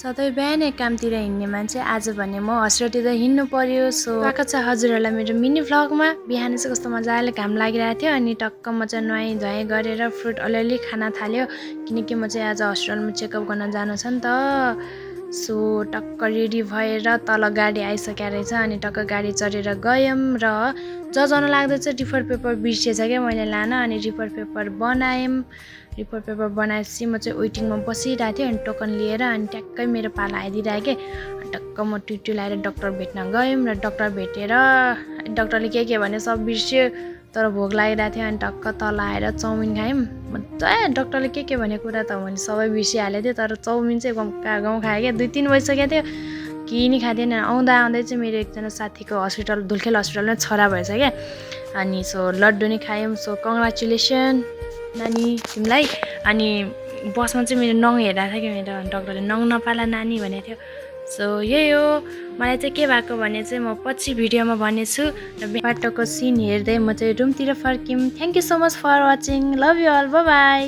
सधैँ बिहानै कामतिर हिँड्ने मान्छे आज भने म हस्पिटलतिर हिँड्नु पर्यो। सो स्वागत छ हजुरहरूलाई मेरो मिनी भ्लगमा। बिहान चाहिँ कस्तो मजाले घाम लागिरहेको थियो अनि टक्क म चाहिँ नुहाइ धुवाइ गरेर फ्रुट अलिअलि खान थाल्यो किनकि म चाहिँ आज हस्पिटलमा चेकअप गर्न जानु छ नि त। सो टक्क रेडी भएर तल गाडी आइसकेको रहेछ अनि टक्क गाडी चढेर गयौँ र जान लाग्दा चाहिँ रिपोर्ट पेपर बिर्सेछ क्या मैले लान अनि रिपोर्ट पेपर बनायौँ। रिपोर्ट पेपर बनाएपछि म चाहिँ वेटिङमा बसिरहेको थिएँ अनि टोकन लिएर अनि ट्याक्कै मेरो पाला आइदिरहेको के टक्क म टिटी लगाएर डक्टर भेट्न गयौँ र डक्टर भेटेर डक्टरले के भने सब बिर्स्यो तर भोक लागिरहेको थियो अनि टक्क तल आएर चाउमिन खायौँ। मजा डक्टरले के भने कुरा त मैले सबै बिर्सिहालेको थिएँ तर चाउमिन चाहिँ गाउँ खाएँ क्या 2-3 बजिसकेको थियो केही नि खाँदैन। आउँदा चाहिँ मेरो एकजना साथीको हस्पिटल धुलखेल हस्पिटलमा छोरा भएछ क्या अनि सो लड्डु नि खायौँ। सो कङ्ग्रेचुलेसन नानी तिमीलाई। अनि बसमा चाहिँ मेरो नङ हेरिरहेको थियो कि मेरो डक्टरले नङ नपाला नानी भनेको थियो। सो यही हो मलाई चाहिँ के भएको भने चाहिँ म पछि भिडियोमा भनेछु र बाटोको सिन हेर्दै म चाहिँ रुमतिर फर्क्यौँ। Thank you so much for watching. Love you all. Bye by.